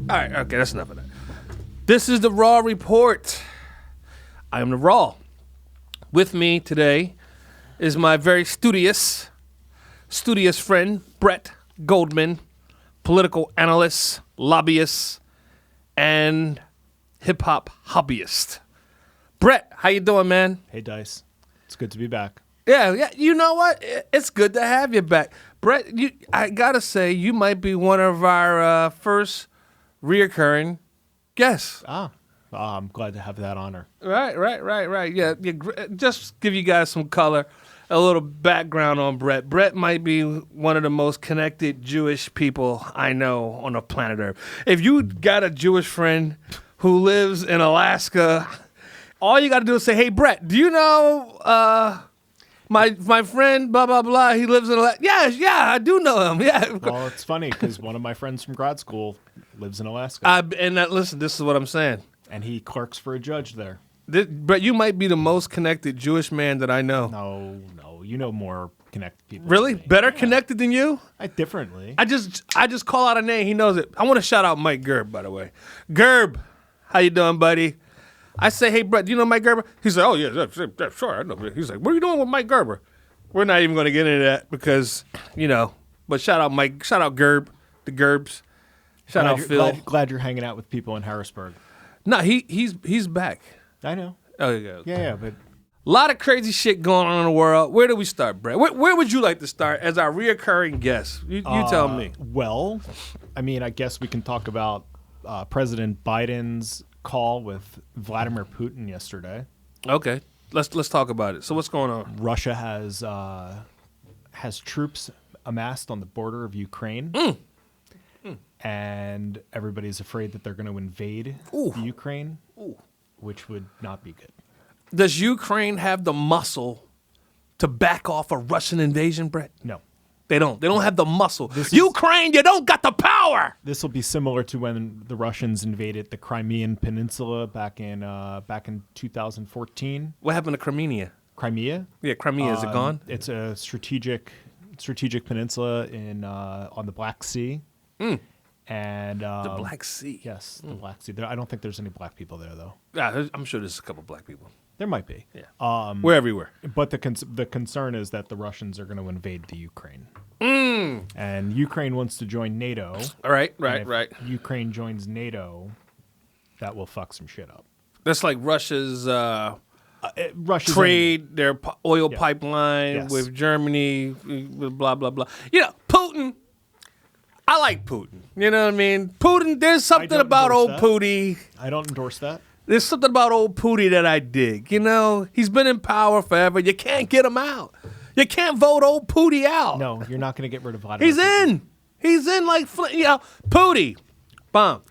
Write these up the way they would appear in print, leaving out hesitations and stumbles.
All right, okay, that's enough of that. This is the Raw Report. I am the Raw. With me today is my very studious friend, Brett Goldman, political analyst, lobbyist, and hip-hop hobbyist. Brett, how you doing, man? Hey, Dice. It's good to be back. Yeah. You know what? It's good to have you back. Brett, I got to say, you might be one of our first reoccurring guests. I'm glad to have that honor. Right. Yeah, just give you guys some color, a little background on Brett. Brett might be one of the most connected Jewish people I know on the planet Earth. If you got a Jewish friend who lives in Alaska, all you got to do is say, "Hey, Brett, do you know my friend, blah, blah, blah, he lives in Alaska?" Yeah, I do know him, yeah. Well, it's funny because one of my friends from grad school lives in Alaska. Listen, this is what I'm saying. And he clerks for a judge there. Brett, you might be the most connected Jewish man that I know. No, you know more connected people. Really? Better connected than you? Differently. I just call out a name. He knows it. I want to shout out Mike Gerb, by the way. Gerb, how you doing, buddy? I say, "Hey, Brett, do you know Mike Gerber?" He's like, "Oh, yeah, sure, I know." He's like, "What are you doing with Mike Gerber?" We're not even going to get into that because, but shout out Mike, shout out Gerb, the Gerbs. Shout out Phil. Glad you're hanging out with people in Harrisburg. No, he's back. I know. Oh, yeah. Yeah, but... A lot of crazy shit going on in the world. Where do we start, Brett? Where would you like to start as our reoccurring guest? You tell me. Well, I mean, I guess we can talk about President Biden's call with Vladimir Putin yesterday. Okay, let's talk about it. So what's going on? Russia has troops amassed on the border of Ukraine, and everybody's afraid that they're going to invade the Ukraine, which would not be good. Does Ukraine have the muscle to back off a Russian invasion, Brett? No. They don't. They don't have the muscle. Ukraine, you don't got the power. This will be similar to when the Russians invaded the Crimean Peninsula back in 2014. What happened to Crimea? Crimea? Yeah, Crimea. Is it gone? It's a strategic peninsula on the Black Sea. And the Black Sea. Yes, the Black Sea. I don't think there's any black people there, though. Yeah, I'm sure there's a couple black people. There might be. Yeah. We're everywhere. But the concern is that the Russians are going to invade the Ukraine. And Ukraine wants to join NATO. Right. If Ukraine joins NATO, that will fuck some shit up. That's like Russia's trade, their oil pipeline with Germany, with blah, blah, blah. Putin. I like Putin. You know what I mean? Putin, there's something about old Putin. I don't endorse that. There's something about old Putin that I dig. He's been in power forever. You can't get him out. You can't vote old Putin out. No, you're not going to get rid of Vladimir Putin. He's in like, Putin. Bomb.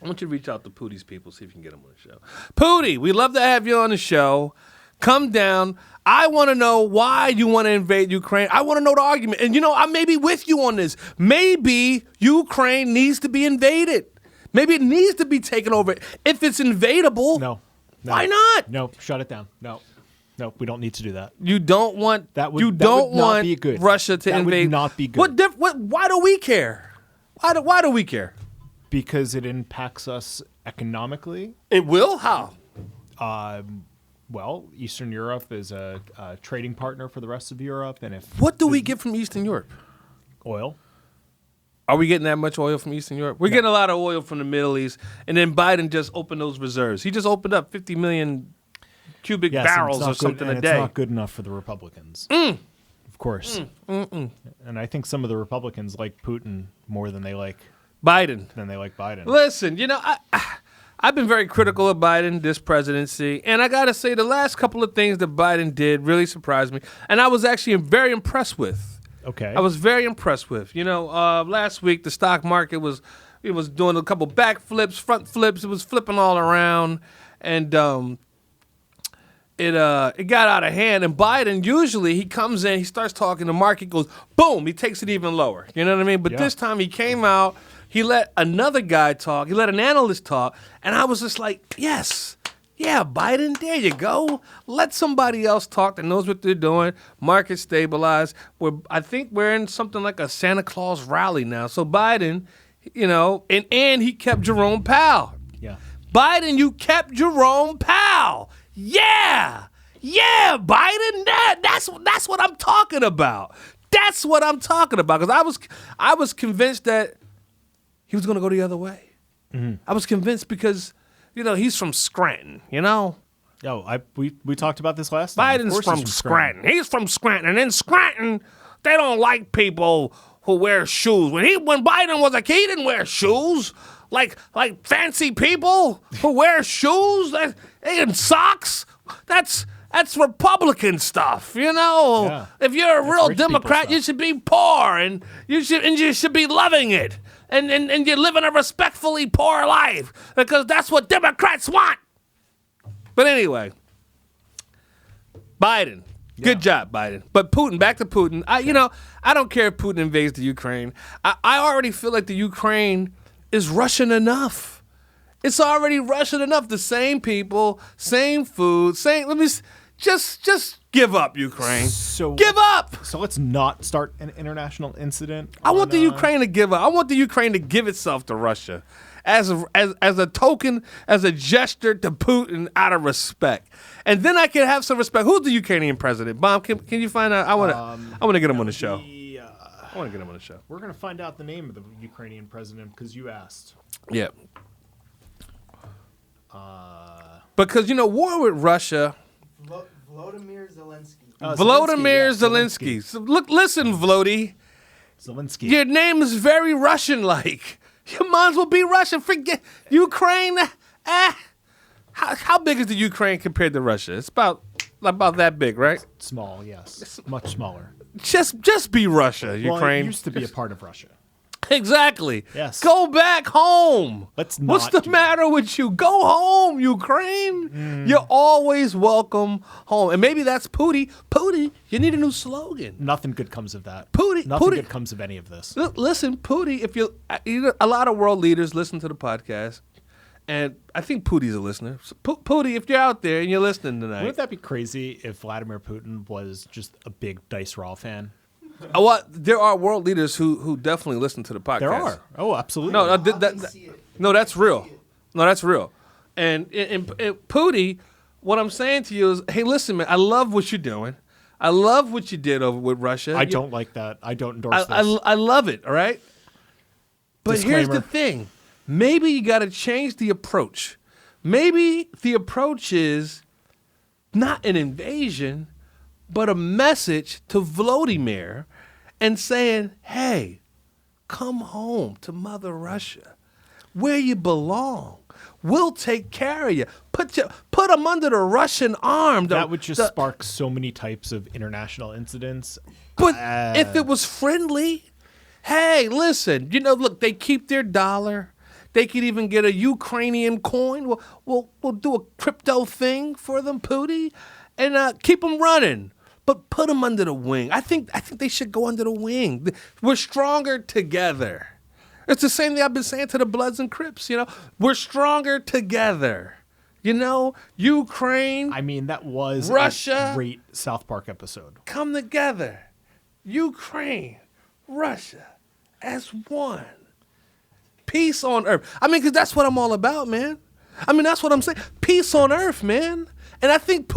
I want you to reach out to Putin's people, see if you can get him on the show. Putin, we'd love to have you on the show. Come down. I want to know why you want to invade Ukraine. I want to know the argument. And, I may be with you on this. Maybe Ukraine needs to be invaded. Maybe it needs to be taken over. If it's invadable, no. Why not? No, shut it down. No, we don't need to do that. You don't want that. Would not be good. Russia to invade. That would not be good. Why do we care? Why do we care? Because it impacts us economically. It will? How? Well, Eastern Europe is a trading partner for the rest of Europe, and what do we get from Eastern Europe? Oil. Are we getting that much oil from Eastern Europe? We're getting a lot of oil from the Middle East, and then Biden just opened those reserves. He just opened up 50 million cubic barrels or something a day. It's not good enough for the Republicans. Of course. And I think some of the Republicans like Putin more than they like Biden. Listen, I've been very critical of Biden, this presidency, and I got to say the last couple of things that Biden did really surprised me, and I was actually very impressed with. Okay. I was very impressed with. Last week the stock market was doing a couple back flips, front flips. It was flipping all around, and it got out of hand. And Biden usually he comes in, he starts talking, the market goes boom, he takes it even lower. You know what I mean? But this time he came out, he let another guy talk, he let an analyst talk, and I was just like, yes. Yeah, Biden, there you go. Let somebody else talk that knows what they're doing. Market stabilized. I think we're in something like a Santa Claus rally now. So Biden, and he kept Jerome Powell. Yeah. Biden, you kept Jerome Powell. Yeah, Biden. That's what I'm talking about. That's what I'm talking about. Because I was convinced that he was going to go the other way. Mm-hmm. I was convinced because he's from Scranton. We talked about this last time. Biden's from Scranton. He's from Scranton, and in Scranton, they don't like people who wear shoes. When Biden was a kid, he didn't wear shoes. Like fancy people who wear shoes and socks. That's Republican stuff, Yeah. If you're a real rich Democrat, you should be poor and you should be loving it. And you're living a respectfully poor life because that's what Democrats want. But anyway, Biden. Good job, Biden. But Putin, back to Putin. I don't care if Putin invades the Ukraine. I already feel like the Ukraine is Russian enough. It's already Russian enough. The same people, same food, just give up, Ukraine. Give up. So let's not start an international incident. I want the Ukraine to give up. I want the Ukraine to give itself to Russia as a token, as a gesture to Putin out of respect. And then I can have some respect. Who's the Ukrainian president? Bomb, can you find out? I want to get him on the show. I want to get him on the show. We're going to find out the name of the Ukrainian president because you asked. Yeah. Because, war with Russia. Volodymyr Zelensky. Volodymyr Zelensky. So listen, Vlody. Zelensky. Your name is very Russian-like. You might as well be Russian. Forget Ukraine. How big is the Ukraine compared to Russia? It's about that big, right? Small, yes. It's much smaller. Just be Russia, Ukraine. Well, it used to be a part of Russia. Exactly. Yes. Go back home. Let's not. What's the matter with you? Go home, Ukraine. You're always welcome home. And maybe that's Putin. Putin, you need a new slogan. Nothing good comes of that. Nothing good comes of any of this. Listen, Putin, if a lot of world leaders listen to the podcast, and I think Putin's a listener. So, Putin, if you're out there and you're listening tonight. Wouldn't that be crazy if Vladimir Putin was just a big Dice Raw fan? There are world leaders who definitely listen to the podcast. There are. Oh, absolutely. No, that's real. No, that's real. And Putin, what I'm saying to you is, hey, listen, man, I love what you're doing. I love what you did over with Russia. I don't like that. I don't endorse this. I love it, all right? But Disclaimer. Here's the thing. Maybe you got to change the approach. Maybe the approach is not an invasion, but a message to Volodymyr and saying, hey, come home to Mother Russia, where you belong. We'll take care of you. Put them under the Russian arm. That would just spark so many types of international incidents. But if it was friendly, hey, listen, look, they keep their dollar. They could even get a Ukrainian coin. We'll do a crypto thing for them, Putin, and keep them running. But put them under the wing. I think they should go under the wing. We're stronger together. It's the same thing I've been saying to the Bloods and Crips. We're stronger together. Ukraine. I mean, that was Russia, a great South Park episode. Come together. Ukraine, Russia, as one. Peace on earth. I mean, because that's what I'm all about, man. I mean, that's what I'm saying. Peace on earth, man. And I think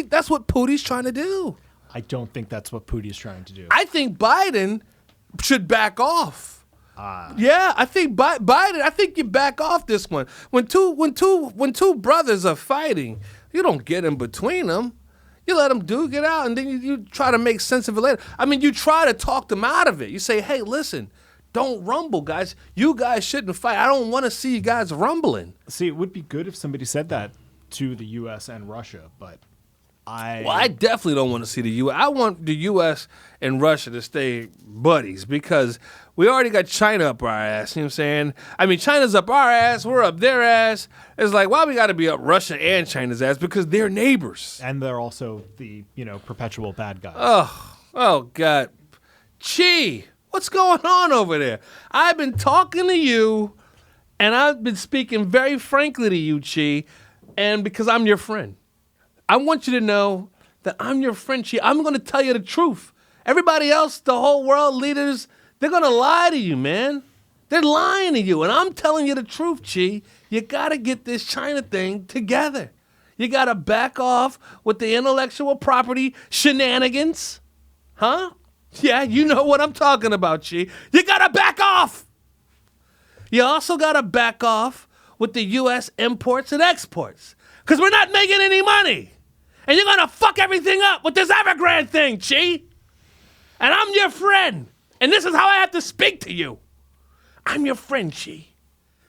that's what Putin's trying to do. I don't think that's what Putin's trying to do. I think Biden should back off. Yeah, I think Biden. I think you back off this one. When two brothers are fighting, you don't get in between them. You let them get out, and then you try to make sense of it later. I mean, you try to talk them out of it. You say, hey, listen, don't rumble, guys. You guys shouldn't fight. I don't want to see you guys rumbling. See, it would be good if somebody said that to the U.S. and Russia, but I definitely don't want to see the U.S. I want the U.S. and Russia to stay buddies because we already got China up our ass. You know what I'm saying? I mean, China's up our ass. We're up their ass. It's like, why we got to be up Russia and China's ass? Because they're neighbors. And they're also the, perpetual bad guys. Oh, God. Chi, what's going on over there? I've been talking to you, and I've been speaking very frankly to you, Chi, and because I'm your friend. I want you to know that I'm your friend, Chi. I'm going to tell you the truth. Everybody else, the whole world leaders, they're going to lie to you, man. They're lying to you, and I'm telling you the truth, Chi. You got to get this China thing together. You got to back off with the intellectual property shenanigans. Huh? Yeah, you know what I'm talking about, Chi. You got to back off. You also got to back off with the U.S. imports and exports because we're not making any money. And you're going to fuck everything up with this Evergrande thing, Chi. And I'm your friend. And this is how I have to speak to you. I'm your friend, Chi.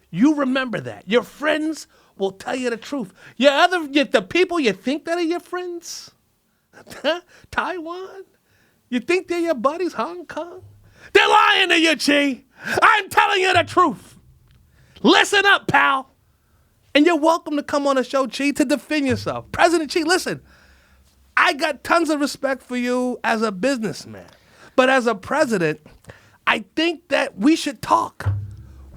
You remember that. Your friends will tell you the truth. The people you think that are your friends, Taiwan, you think they're your buddies, Hong Kong? They're lying to you, Chi. I'm telling you the truth. Listen up, pal. And you're welcome to come on the show, Chi, to defend yourself. President Chi, listen, I got tons of respect for you as a businessman. But as a president, I think that we should talk.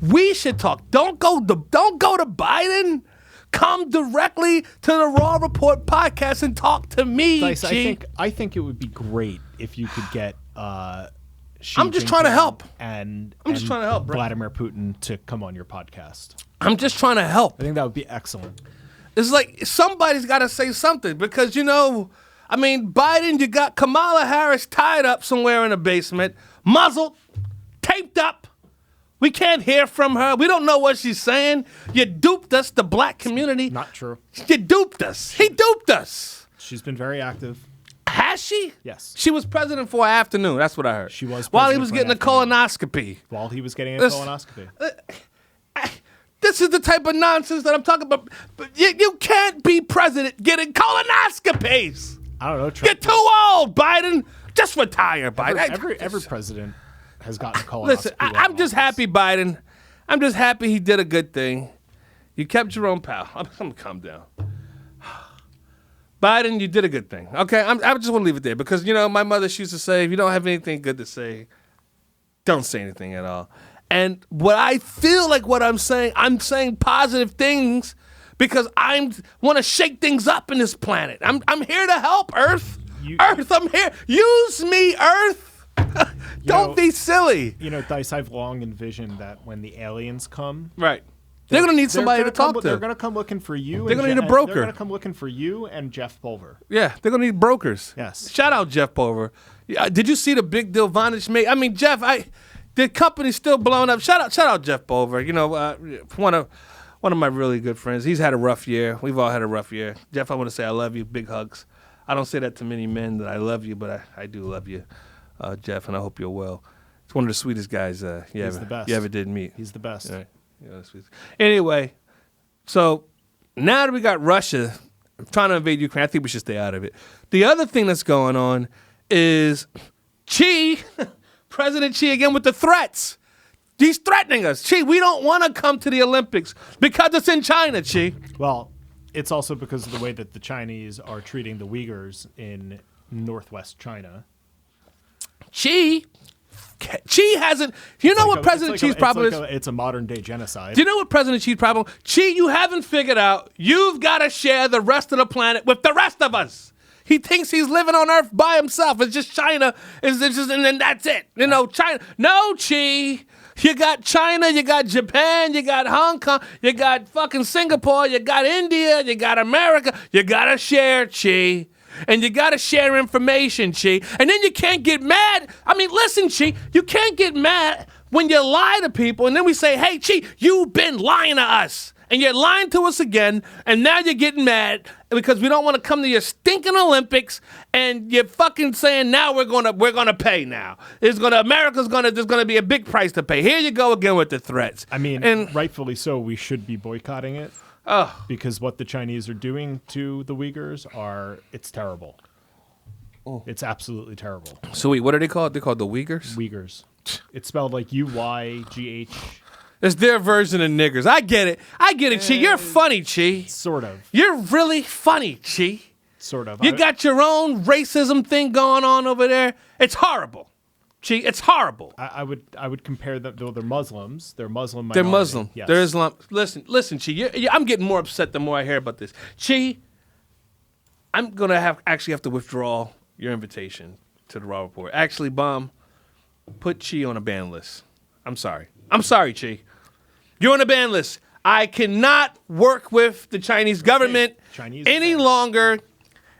We should talk. Don't go to Biden. Come directly to the Raw Report podcast and talk to me, Dice, Chi. I think it would be great if you could get Xi I'm just trying to Jinping help. And I'm just trying to help, Brett. Vladimir Putin to come on your podcast. I'm just trying to help. I think that would be excellent. It's like somebody's got to say something because, Biden, you got Kamala Harris tied up somewhere in a basement, muzzled, taped up. We can't hear from her. We don't know what she's saying. You duped us, the black community. Not true. You duped us. He duped us. She's been very active. Has she? Yes. She was president for an afternoon. That's what I heard. She was while he president was for getting a an colonoscopy. While he was getting a Listen, colonoscopy. This is the type of nonsense that I'm talking about. But you can't be president getting colonoscopies. I don't know. You're too old, Biden. Just retire, Biden. Every president has gotten a colonoscopy. Listen, while I'm in just office. happy, Biden. I'm just happy he did a good thing. You kept your own pal. I'm gonna calm down. Biden, you did a good thing. Okay, I just want to leave it there because my mother, she used to say, if you don't have anything good to say, don't say anything at all. And what I feel like what I'm saying positive things because I want to shake things up in this planet. I'm here to help Earth. Earth, I'm here. Use me, Earth. Don't be silly. Dice, I've long envisioned that when the aliens come, Right. They're going to need somebody to talk to. They're going to come looking for you. They're going to need a broker. They're going to come looking for you and Jeff Pulver. Yeah, they're going to need brokers. Yes. Shout out Jeff Pulver. Did you see the big deal Vonage made? I mean, Jeff, the company's still blowing up. Shout out Jeff Pulver. One of my really good friends. He's had a rough year. We've all had a rough year. Jeff, I want to say I love you. Big hugs. I don't say that to many men that I love you, but I do love you, Jeff, and I hope you're well. He's one of the sweetest guys the best. you ever did meet. He's the best. Right. Yeah, sweet. Anyway, so now that we got Russia trying to invade Ukraine, I think we should stay out of it. The other thing that's going on is Xi, President Xi again with the threats. He's threatening us. Xi, we don't want to come to the Olympics because it's in China, Xi. Well, it's also because of the way that the Chinese are treating the Uyghurs in northwest China. Xi hasn't. You know what President Xi's problem is? It's a modern day genocide. Do you know what President Xi's problem? Xi, you haven't figured out you've got to share the rest of the planet with the rest of us. He thinks he's living on Earth by himself. It's just China. And then that's it. China. No, Xi. You got China, you got Japan, you got Hong Kong, you got fucking Singapore, you got India, you got America. You got to share, Xi. And you got to share information, Xi. And then you can't get mad. I mean, listen, Xi, you can't get mad when you lie to people and then we say, hey, Xi, you've been lying to us. And you're lying to us again, and now you're getting mad because we don't want to come to your stinking Olympics, and you're fucking saying now we're gonna pay now. There's gonna be a big price to pay. Here you go again with the threats. I mean, and rightfully so, we should be boycotting it. Because what the Chinese are doing to the Uyghurs it's terrible. It's absolutely terrible. So wait, what are they called? They're called the Uyghurs? Uyghurs. It's spelled like UYGH. It's their version of niggers. I get it, Xi. You're funny, Xi. Sort of. You're really funny, Xi. Sort of. You got your own racism thing going on over there. It's horrible, Xi. It's horrible. I would compare them, though they're Muslims. They're Muslim They're minority. Muslim. Yes. They're Islam. Listen, Xi. I'm getting more upset the more I hear about this. Xi, I'm going to actually have to withdraw your invitation to the Raw Report. Actually, Bomb, put Xi on a ban list. I'm sorry. I'm sorry, Chi. You're on the ban list. I cannot work with the Chinese government any longer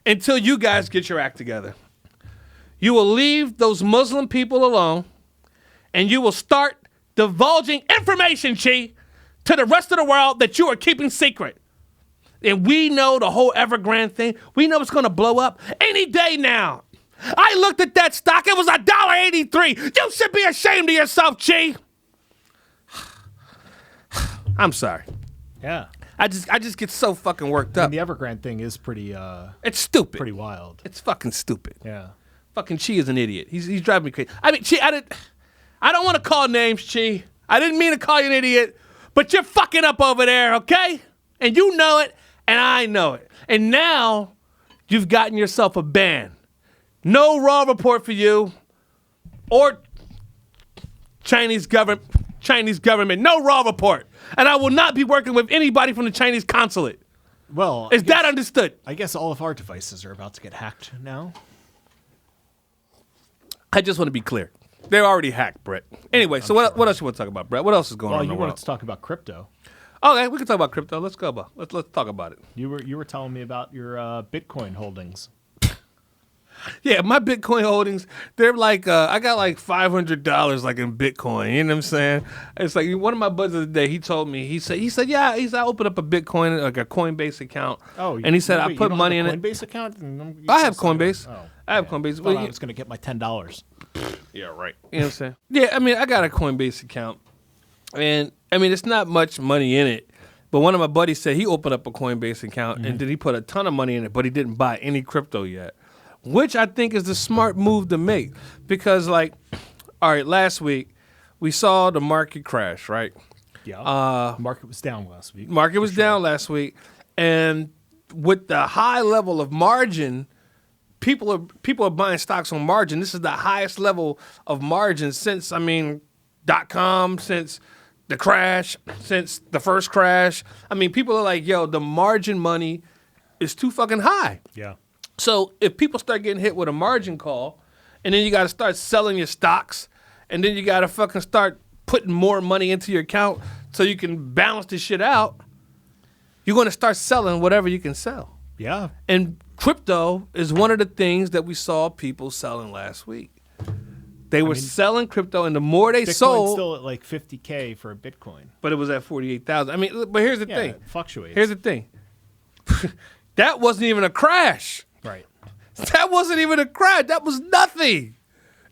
until you guys get your act together. You will leave those Muslim people alone, and you will start divulging information, Chi, to the rest of the world that you are keeping secret. And we know the whole Evergrande thing. We know it's going to blow up any day now. I looked at that stock. It was $1.83. You should be ashamed of yourself, Chi. I'm sorry. Yeah. I just get so fucking worked up. The Evergrande thing is pretty it's stupid. Pretty wild. It's fucking stupid. Yeah. Fucking Chi is an idiot. He's driving me crazy. I mean, Chi, I don't want to call names, Chi. I didn't mean to call you an idiot, but you're fucking up over there, okay? And you know it, and I know it. And now you've gotten yourself a ban. No Raw report for you or Chinese government. No Raw report. And I will not be working with anybody from the Chinese consulate. Well, is that understood? I guess all of our devices are about to get hacked now. I just want to be clear. They're already hacked, Brett. Anyway, so what else you want to talk about, Brett? What else is going on in the world? Well, you wanted to talk about crypto. Okay, we can talk about crypto. Let's talk about it. You were telling me about your Bitcoin holdings. Yeah, my Bitcoin holdings, they're like, I got like $500 like in Bitcoin. You know what I'm saying? It's like one of my buddies the other day, he told me, he said, yeah, I opened up a Bitcoin, like a Coinbase account. Oh, and he said, I put money in it. Coinbase account? I have Coinbase. I have Coinbase. I was going to get my $10. Yeah, right. You know what I'm saying? Yeah, I mean, I got a Coinbase account. And, I mean, it's not much money in it. But one of my buddies said he opened up a Coinbase account and then he put a ton of money in it, but he didn't buy any crypto yet. Which I think is the smart move to make. Because, like, all right, last week, we saw the market crash, right? Yeah. Market was down last week. Market was down last week. And with the high level of margin, people are buying stocks on margin. This is the highest level of margin since, .com, since the crash, since the first crash. I mean, people are like, yo, the margin money is too fucking high. Yeah. So if people start getting hit with a margin call, and then you got to start selling your stocks, and then you got to fucking start putting more money into your account so you can balance this shit out, you're going to start selling whatever you can sell. Yeah. And crypto is one of the things that we saw people selling last week. They were selling crypto, and the more they Bitcoin's sold, still at like $50K for a Bitcoin. But it was at 48,000. I mean, but here's the thing. It fluctuates. Here's the thing. That wasn't even a crash. Right. That wasn't even a crash. That was nothing.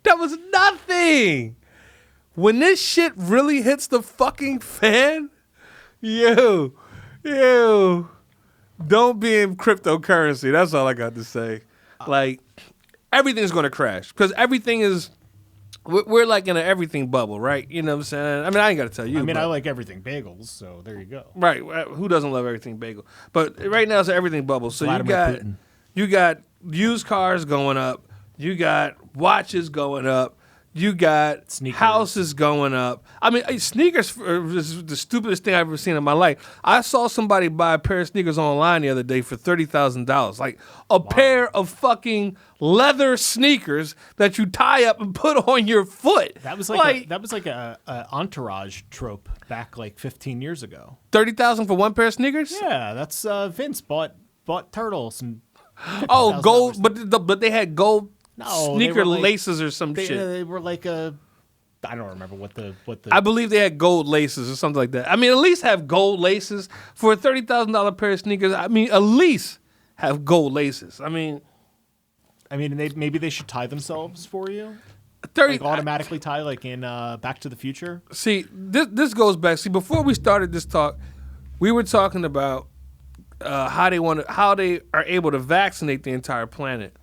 That was nothing. When this shit really hits the fucking fan, yo, don't be in cryptocurrency. That's all I got to say. Like, everything's going to crash because everything is, we're like in an everything bubble, right? You know what I'm saying? I mean, I ain't got to tell you. I like everything bagels, so there you go. Right. Who doesn't love everything bagel? But right now it's an everything bubble. So Vladimir Putin. You got used cars going up. You got watches going up. You got sneakers. Houses going up. I mean, sneakers is the stupidest thing I've ever seen in my life. I saw somebody buy a pair of sneakers online the other day for $30,000. Like a pair of fucking leather sneakers that you tie up and put on your foot. That was like a Entourage trope back like 15 years ago. $30,000 for one pair of sneakers? Yeah, that's Vince bought turtles and gold, but they had gold sneaker like, laces or some shit. They were like I don't remember what the. I believe they had gold laces or something like that. I mean, at least have gold laces for a $30,000 pair of sneakers. I mean, at least have gold laces. I mean, maybe they should tie themselves for you. Automatically tie, like in Back to the Future. See, this goes back. See, before we started this talk, we were talking about how they are able to vaccinate the entire planet,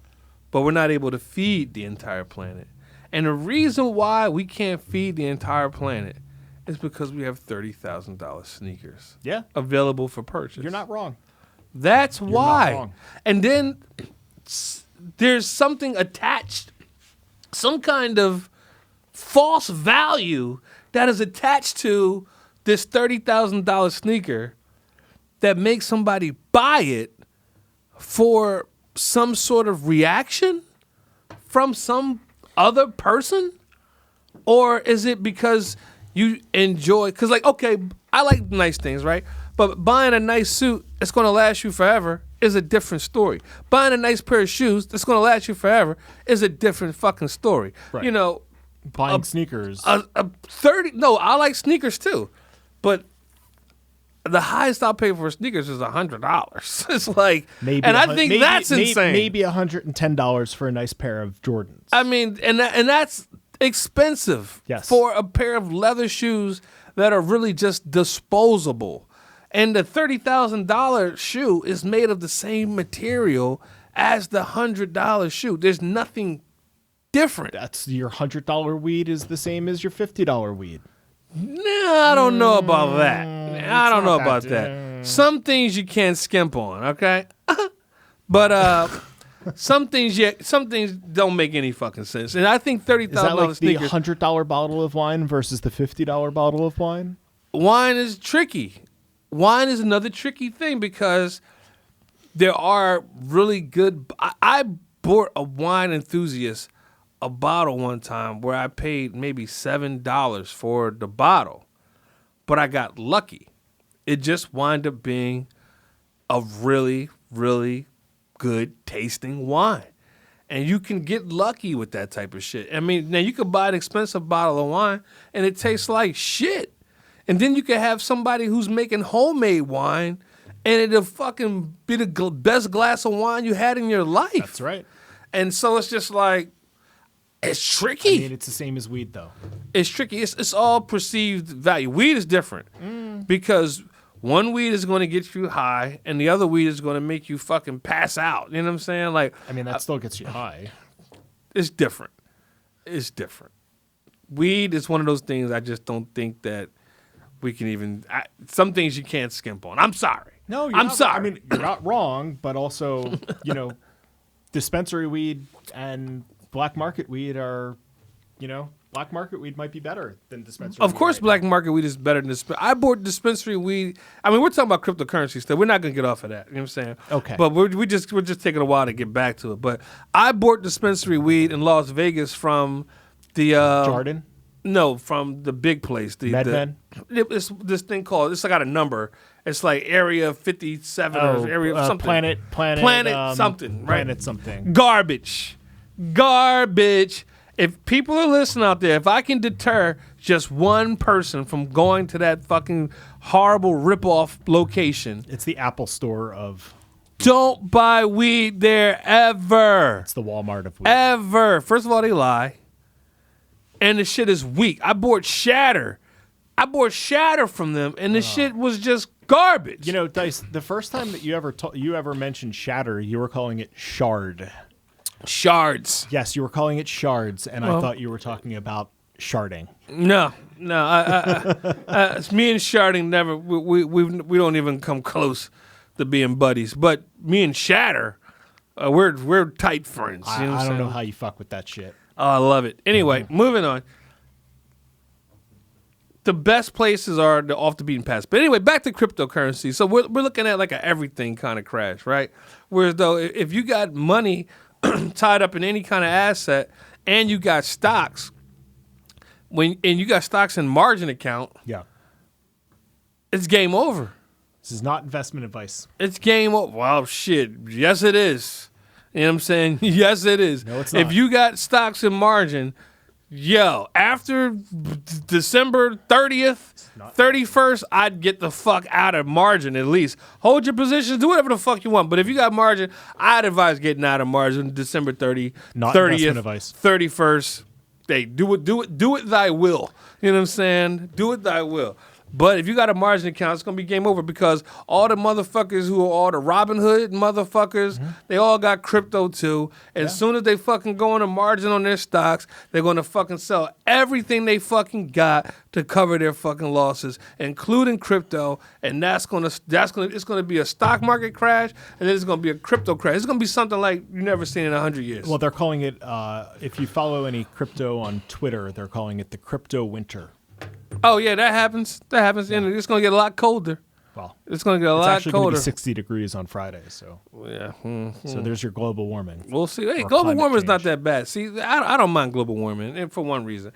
but we're not able to feed the entire planet. And the reason why we can't feed the entire planet is because we have $30,000 sneakers available for purchase. You're not wrong. That's why. Not wrong. And then there's something attached, some kind of false value that is attached to this $30,000 sneaker that makes somebody buy it for some sort of reaction from some other person? Or is it because you enjoy, because like, okay, I like nice things, right? But buying a nice suit that's going to last you forever is a different story. Buying a nice pair of shoes that's going to last you forever is a different fucking story. Right. You know, Buying sneakers. I like sneakers too, but the highest I'll pay for sneakers is $100. It's like, and I think that's insane. Maybe $110 for a nice pair of Jordans. I mean, and that's expensive for a pair of leather shoes that are really just disposable. And the $30,000 shoe is made of the same material as the $100 shoe. There's nothing different. That's your $100 weed is the same as your $50 weed. No, I don't know about that. I don't know about that. Some things you can't skimp on, okay? But some things don't make any fucking sense. And I think $30,000 Is that like sneakers. the $100 bottle of wine versus the $50 bottle of wine? Wine is tricky. Wine is another tricky thing because there are really good. I bought a wine enthusiast a bottle one time where I paid maybe $7 for the bottle, but I got lucky. It just wound up being a really, really good tasting wine. And you can get lucky with that type of shit. I mean, now you could buy an expensive bottle of wine and it tastes like shit. And then you could have somebody who's making homemade wine and it'll fucking be the best glass of wine you had in your life. That's right. And so it's just like, it's tricky. I mean, it's the same as weed, though. It's tricky. It's all perceived value. Weed is different because one weed is going to get you high and the other weed is going to make you fucking pass out. You know what I'm saying? Like, I mean, that still gets you high. It's different. It's different. Weed is one of those things I just don't think that we can even. Some things you can't skimp on. I'm sorry. No, I'm sorry. I mean, you're not wrong, but also, dispensary weed and black market weed are, black market weed might be better than dispensary weed. Of course, black market weed is better than I bought dispensary weed. I mean, we're talking about cryptocurrency stuff. We're not going to get off of that. You know what I'm saying? Okay. But we're just taking a while to get back to it. But I bought dispensary weed in Las Vegas from the Jordan? No, from the big place. MedMen? It's this thing called. It's got a number. It's like Area 57 or Area something. Planet something. Right? Planet something. Garbage. If people are listening out there, if I can deter just one person from going to that fucking horrible rip-off location. It's the Apple store of... Don't buy weed there ever. It's the Walmart of weed. Ever. First of all, they lie. And the shit is weak. I bought Shatter from them, and the shit was just garbage. Dice, the first time that you ever mentioned Shatter, you were calling it Shard. Shards. Yes, you were calling it Shards, and I thought you were talking about sharding. No. It's me and Sharding never. We don't even come close to being buddies. But me and Shatter, we're tight friends. I don't know how you fuck with that shit. Oh, I love it. Anyway, moving on. The best places are off the beaten path. But anyway, back to cryptocurrency. So we're looking at like an everything kind of crash, right? Whereas though, if you got money tied up in any kind of asset and you got stocks, and you got stocks in margin account, it's game over. This is not investment advice. It's game over. Well, shit. Yes, it is. You know what I'm saying? Yes, it is. No, it's not. If you got stocks in margin, after December 30th, 31st, I'd get the fuck out of margin at least. Hold your positions, do whatever the fuck you want. But if you got margin, I'd advise getting out of margin December 30th, Not 30th, advice. 31st. Hey, do it thy will. You know what I'm saying? Do it thy will. But if you got a margin account, it's going to be game over because all the motherfuckers who are all the Robin Hood motherfuckers, they all got crypto too. And as soon as they fucking go on a margin on their stocks, they're going to fucking sell everything they fucking got to cover their fucking losses, including crypto. And it's going to be a stock market crash, and then it's going to be a crypto crash. It's going to be something like you've never seen in 100 years. Well, they're calling it, if you follow any crypto on Twitter, they're calling it the crypto winter. Oh, yeah, that happens. And it's going to get a lot colder. Well, it's going to get a lot colder. It's actually going to be 60 degrees on Friday, so. Yeah. So there's your global warming. We'll see. Hey, global warming is not that bad. See, I don't mind global warming, and for one reason.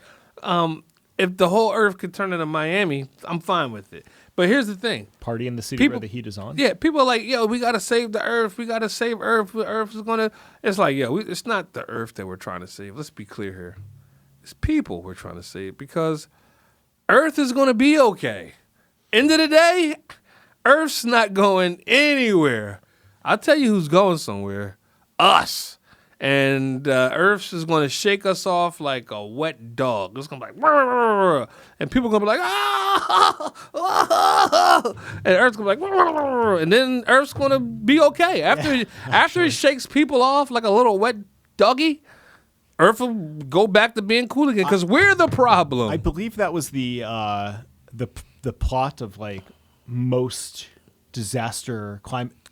if the whole Earth could turn into Miami, I'm fine with it. But here's the thing. Party in the city where the heat is on? Yeah, people are like, yo, we got to save the Earth. We got to save Earth. The Earth is going to... It's like, yo, it's not the Earth that we're trying to save. Let's be clear here. It's people we're trying to save because Earth is going to be okay. End of the day, Earth's not going anywhere. I'll tell you who's going somewhere. Us. And Earth is going to shake us off like a wet dog. It's going to be like, "Rrr," and people are going to be like, ah, and Earth's going to be like, "Rrr," and then Earth's going to be okay. After it shakes people off like a little wet doggy, Earth will go back to being cool again because we're the problem. I believe that was the plot of like most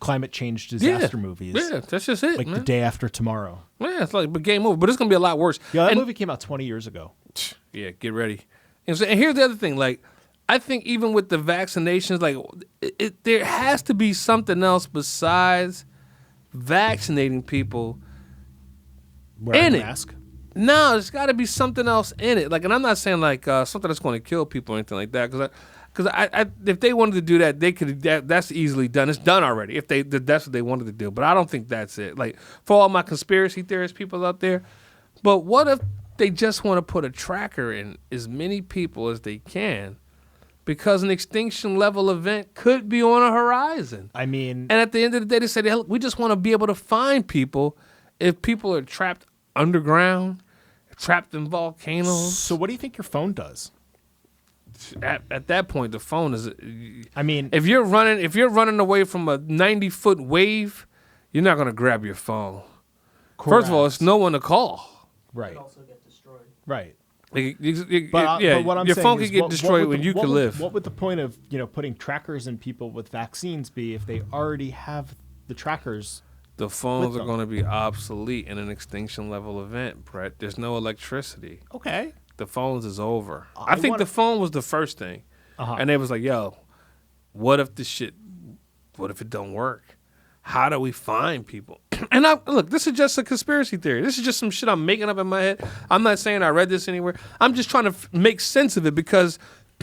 climate change disaster movies. Yeah, that's just it. Like man. The Day After Tomorrow. Yeah, it's like a game over, but it's gonna be a lot worse. Yeah, that movie came out 20 years ago. Yeah, get ready. And here's the other thing. Like, I think even with the vaccinations, like, there has to be something else besides vaccinating people Wearing in a it. mask. No, there's got to be something else in it. Like, and I'm not saying like something that's going to kill people or anything like that, because if they wanted to do that, they could. That's easily done. It's done already. If that's what they wanted to do. But I don't think that's it. Like, for all my conspiracy theorist people out there, but what if they just want to put a tracker in as many people as they can, because an extinction level event could be on a horizon. I mean, and at the end of the day, they say, we just want to be able to find people if people are trapped underground, trapped in volcanoes. So what do you think your phone does? At that point, the phone is. I mean, if you're running away from a 90-foot wave, you're not going to grab your phone. correct. First of all, it's no one to call. Right. It could also get destroyed. Right. But what I'm your saying phone is could get what destroyed would when the- you what could would- live. What would the point of putting trackers in people with vaccines be if they already have the trackers? The phones with are them? going to be obsolete in an extinction level event, Brett. There's no electricity. Okay. The phones is over. I I think wanna- the phone was the first thing. Uh-huh. And they was like, yo, what if it don't work? How do we find people? And look, this is just a conspiracy theory. This is just some shit I'm making up in my head. I'm not saying I read this anywhere. I'm just trying to make sense of it, because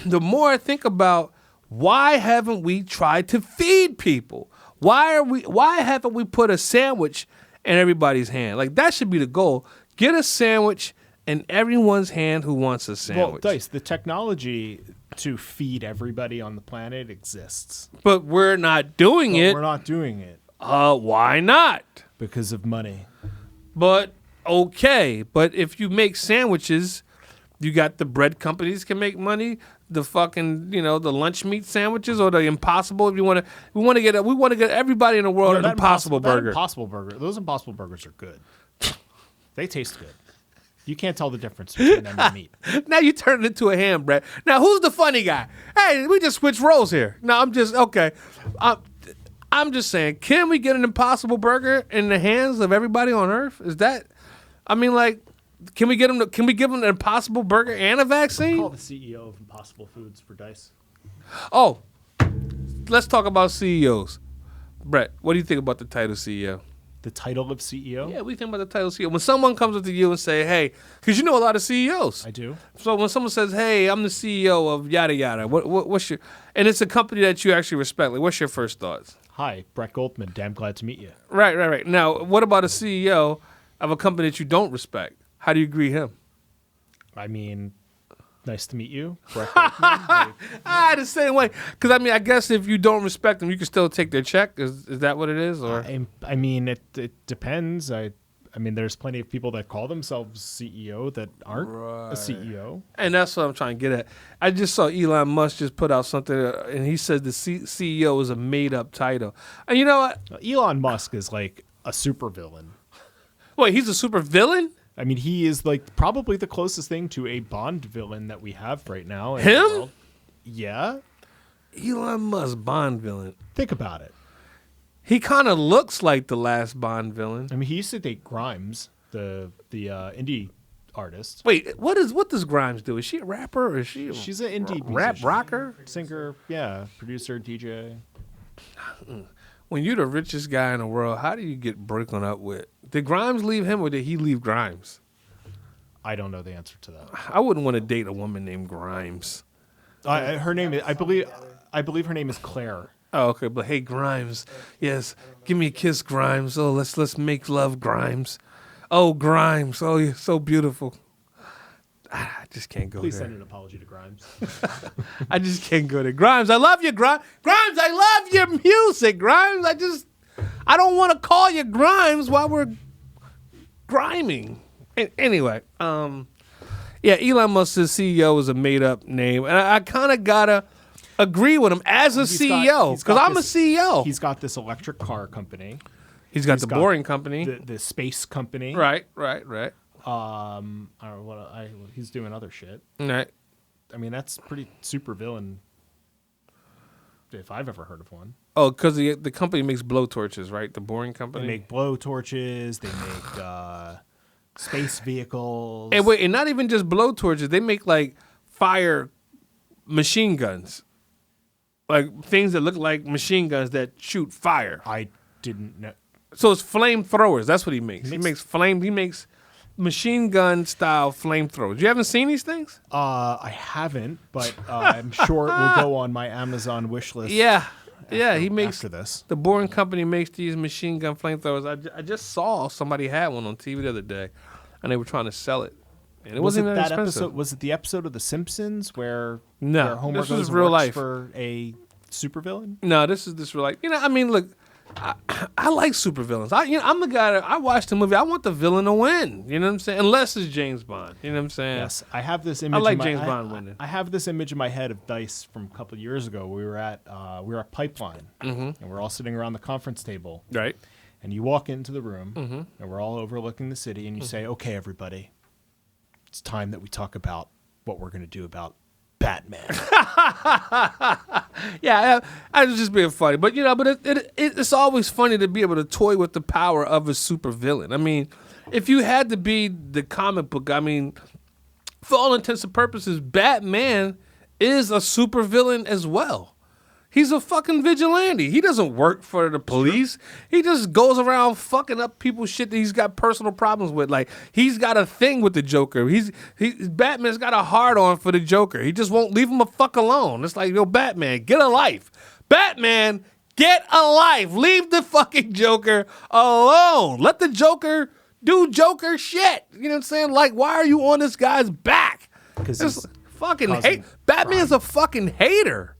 the more I think about, why haven't we tried to feed people? Why haven't we put a sandwich in everybody's hand? Like, that should be the goal. Get a sandwich in everyone's hand who wants a sandwich. Well, Dice, the technology to feed everybody on the planet exists. But we're not doing it. We're not doing it Why not? because of money. But okay. But if you make sandwiches, you got the bread companies can make money. The fucking the lunch meat sandwiches, or the Impossible. If we want to get everybody in the world an Impossible burger. Those Impossible burgers are good. They taste good. You can't tell the difference between them and meat. Now you turn it into a ham, Brett. Now who's the funny guy? Hey, we just switched roles here. No, I'm just okay. I'm just saying, can we get an Impossible burger in the hands of everybody on Earth? Is that? I mean, like, can we give them an Impossible burger and a vaccine? Call the CEO of Impossible Foods for Dice. Oh, let's talk about CEOs. Brett, what do you think about the title CEO? The title of CEO? Yeah, what do you think about the title CEO? When someone comes up to you and say, hey, because you know a lot of CEOs. I do. So when someone says, hey, I'm the CEO of yada yada, what's your, and it's a company that you actually respect, like, what's your first thoughts? Hi, Brett Goldman. Damn glad to meet you. Right. Now, what about a CEO of a company that you don't respect? How do you greet him? I mean, nice to meet you, Brett Goldman. The same way. Because, I mean, I guess if you don't respect them, you can still take their check. Is that what it is? Or I mean, it depends. I mean, there's plenty of people that call themselves CEO that aren't a CEO. And that's what I'm trying to get at. I just saw Elon Musk just put out something, and he said the CEO is a made-up title. And you know what? Elon Musk is like a supervillain. Wait, he's a super villain? I mean, he is like probably the closest thing to a Bond villain that we have right now. in Him? the world. Yeah. Elon Musk, Bond villain. Think about it. He kind of looks like the last Bond villain. I mean, he used to date Grimes, the indie artist. Wait, what does Grimes do? Is she a rapper or is she a She's an indie rap musician. rocker? Singer, yeah, producer, DJ. When you're the richest guy in the world, how do you get broken up with? Did Grimes leave him or did he leave Grimes? I don't know the answer to that. I wouldn't want to date a woman named Grimes. Her name is, I believe her name is Claire. Oh, okay. But hey, Grimes. Yes. Give me a kiss, Grimes. Oh, let's make love, Grimes. Oh, Grimes. Oh, you're so beautiful. I just can't go Please there. send an apology to Grimes. I just can't go there. Grimes, I love you, Grimes. Grimes, I love your music, Grimes. I don't want to call you Grimes while we're griming. Anyway, yeah, Elon Musk's CEO is a made-up name, and I kind of gotta agree with him as a CEO because I'm a CEO. He's got this electric car company. He's got the boring company, the space company. Right. I don't know he's doing other shit. Right. I mean, that's pretty super villain. If I've ever heard of one. Oh, because the company makes blowtorches, right? The boring company. They make blowtorches. They make space vehicles. And not even just blowtorches. They make like fire machine guns, like things that look like machine guns that shoot fire. I didn't know. So it's flamethrowers. That's what he makes. He makes machine gun style flamethrowers. You haven't seen these things? I haven't, but I'm sure it will go on my Amazon wish list. Yeah. He makes after this. The boring company makes these machine gun flamethrowers. I just saw somebody had one on TV the other day, and they were trying to sell it. And it wasn't that expensive. episode? Was it the episode of The Simpsons where Homer this goes was and real works life for a supervillain? No, this is real life. I mean, look, I like supervillains. I'm the guy that I watch the movie. I want the villain to win. You know what I'm saying? Unless it's James Bond. You know what I'm saying? Yes, I have this image. I like James Bond winning. I have this image in my head of Dice from a couple of years ago. We were at Pipeline, and we're all sitting around the conference table. Right. And you walk into the room, and we're all overlooking the city, and you say, "Okay, everybody, it's time that we talk about what we're going to do about Batman." Yeah, I was just being funny, but it's always funny to be able to toy with the power of a supervillain. I mean, if you had to be the comic book, I mean, for all intents and purposes, Batman is a supervillain as well. He's a fucking vigilante. He doesn't work for the police. He just goes around fucking up people's shit that he's got personal problems with. Like, he's got a thing with the Joker. Batman's got a hard on for the Joker. He just won't leave him a fuck alone. It's like, yo, Batman, get a life. Batman, get a life. Leave the fucking Joker alone. Let the Joker do Joker shit. You know what I'm saying? Like, why are you on this guy's back? Because he's fucking hate. Batman's a fucking hater.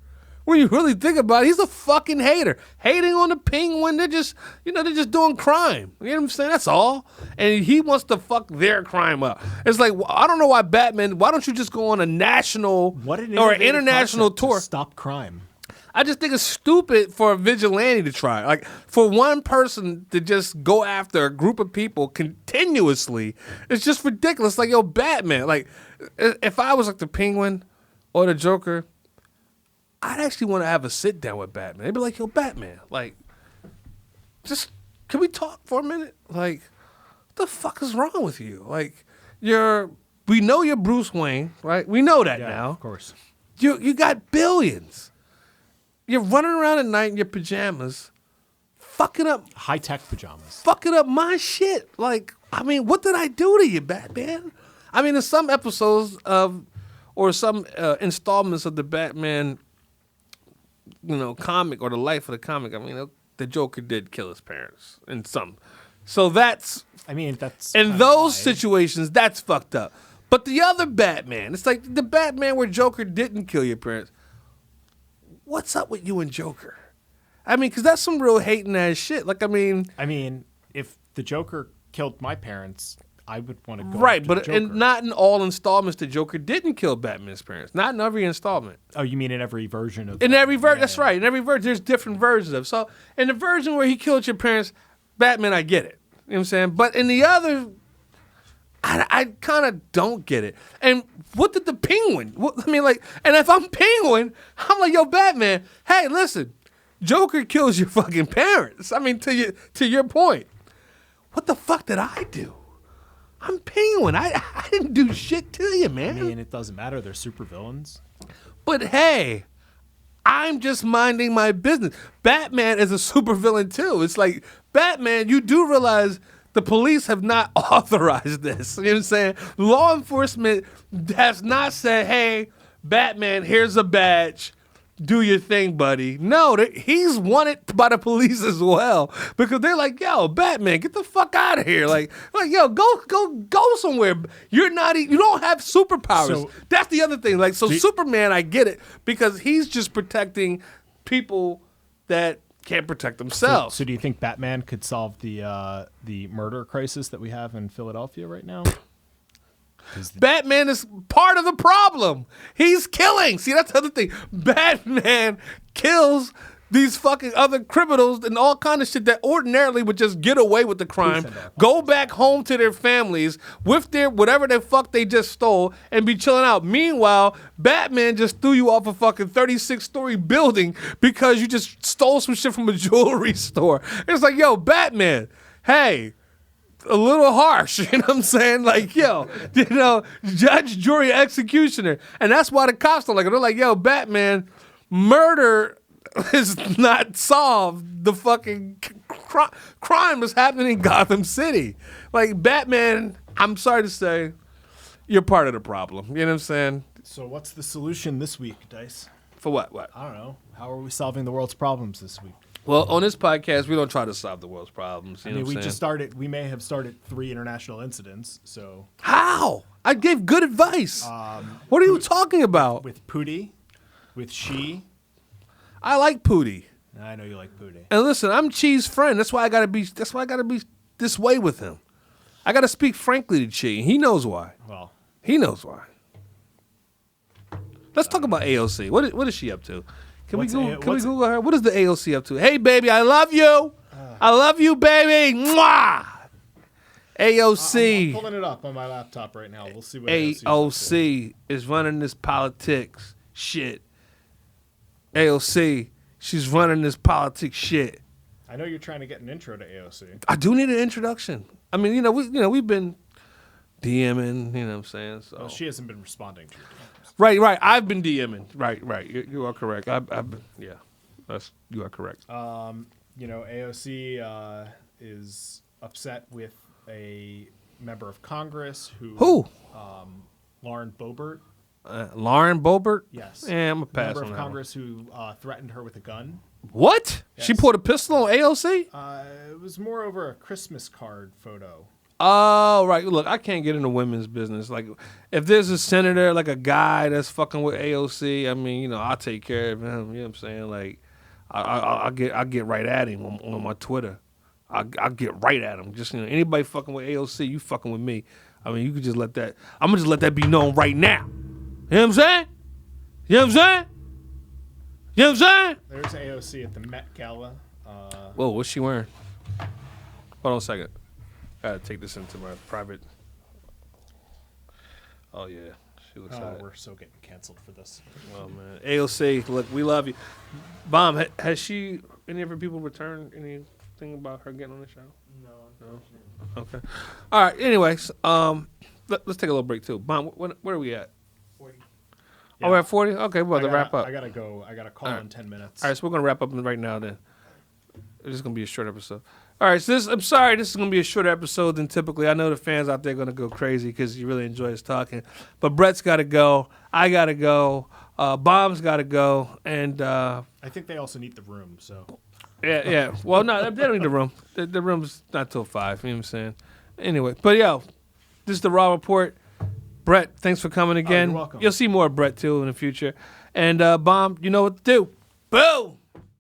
When you really think about it, he's a fucking hater. Hating on the Penguin, they're just doing crime. You know what I'm saying? That's all. And he wants to fuck their crime up. It's like, I don't know why Batman, why don't you just go on a national or international tour? Stop crime. I just think it's stupid for a vigilante to try. Like, for one person to just go after a group of people continuously, it's just ridiculous. Like, yo, Batman. Like, if I was like the Penguin or the Joker, I'd actually want to have a sit down with Batman. They'd be like, yo, Batman, like, just, can we talk for a minute? Like, what the fuck is wrong with you? Like, we know you're Bruce Wayne, right? We know that now. Of course. You got billions. You're running around at night in your pajamas, fucking up. High-tech pajamas. Fucking up my shit. Like, I mean, what did I do to you, Batman? I mean, in some episodes or some installments of the Batman comic or the life of the comic, I mean, the Joker did kill his parents in some. So that's in those situations, that's fucked up. But the other Batman, it's like the Batman where Joker didn't kill your parents. What's up with you and Joker? I mean, because that's some real hating ass shit. Like, I mean, if the Joker killed my parents, I would want to go right, but Joker. Not in all installments. The Joker didn't kill Batman's parents. Not in every installment. Oh, you mean in every version of? In every version, that's right. In every version, there's different versions of. So in the version where he killed your parents, Batman, I get it. You know what I'm saying? But in the other, I kind of don't get it. And what did the Penguin? And if I'm Penguin, I'm like, yo, Batman. Hey, listen, Joker kills your fucking parents. I mean, to your point, what the fuck did I do? I'm Penguin. I didn't do shit to you, man. I mean, it doesn't matter. They're supervillains. But hey, I'm just minding my business. Batman is a supervillain too. It's like, Batman, you do realize The police have not authorized this. You know what I'm saying? Law enforcement has not said, hey, Batman, here's a badge. Do your thing, buddy. No, he's wanted by the police as well because they're like, yo, Batman, get the fuck out of here. Like, yo, go somewhere. You don't have superpowers. So, that's the other thing. Like, so Superman, I get it because he's just protecting people that can't protect themselves. So do you think Batman could solve the murder crisis that we have in Philadelphia right now? Batman is part of the problem. He's killing. See, that's the other thing. Batman kills these fucking other criminals and all kind of shit that ordinarily would just get away with the crime, go back home to their families with their whatever the fuck they just stole and be chilling out. Meanwhile, Batman just threw you off a fucking 36-story building because you just stole some shit from a jewelry store. It's like, yo, Batman, hey, a little harsh, you know what I'm saying? Like, yo, judge, jury, executioner. And that's why the cops don't like it. They're like, yo, Batman, murder is not solved. The fucking crime is happening in Gotham City. Like, Batman, I'm sorry to say, you're part of the problem. You know what I'm saying? So what's the solution this week, Dice? For what? I don't know. How are we solving the world's problems this week? Well, on this podcast, we don't try to solve the world's problems. You know what I'm saying? We may have started 3 international incidents, so. How? I gave good advice. What are you talking about? With Pootie, with She. I like Pootie. I know you like Pootie. And listen, I'm Chi's friend. That's why I gotta be this way with him. I gotta speak frankly to Chi. He knows why. Well, he knows why. Let's talk about AOC. What is she up to? Can we Google her? What is the AOC up to? Hey, baby, I love you. I love you, baby. Mwah! AOC. I'm pulling it up on my laptop right now. We'll see what AOC is running this politics shit. AOC, she's running this politics shit. I know you're trying to get an intro to AOC. I do need an introduction. I mean, we've been DMing, you know what I'm saying? So. Well, she hasn't been responding to you. Right. I've been DMing. Right. You are correct. I've been, yeah. You are correct. AOC is upset with a member of Congress who? Lauren Boebert. Lauren Boebert? Yes. Yeah, I'm a pass member on of that Congress who threatened her with a gun. What? Yes. She pulled a pistol on AOC? It was more over a Christmas card photo. Oh, right. Look, I can't get into women's business. Like, if there's a senator, like a guy that's fucking with AOC, I mean, I'll take care of him. You know what I'm saying? Like, I'll get right at him on my Twitter. I'll get right at him. Just, anybody fucking with AOC, you fucking with me. I mean, you could just let that. I'm gonna just let that be known right now. You know what I'm saying? You know what I'm saying? You know what I'm saying? There's AOC at the Met Gala. Whoa, what's she wearing? Hold on a second. I gotta take this into my private. Oh yeah, she looks hot. We're so getting canceled for this. Oh man, AOC, look, we love you. Bomb, has any of her people returned anything about her getting on the show? No. Okay. All right. Anyways, let's take a little break too. Bomb, where are we at? 40. Yeah. Oh, we're at 40. Okay, well, to wrap up. I gotta go. I got a call in 10 minutes. All right, so we're gonna wrap up right now. Then this is gonna be a short episode. All right, so I'm sorry, this is going to be a shorter episode than typically. I know the fans out there are going to go crazy because you really enjoy us talking. But Brett's got to go. I got to go. Bomb's got to go. And I think they also need the room, so. Yeah. Well, no, they don't need the room. The room's not till 5, you know what I'm saying? Anyway, but, this is the Raw Report. Brett, thanks for coming again. You're welcome. You'll see more of Brett, too, in the future. And, Bomb, you know what to do. Boom!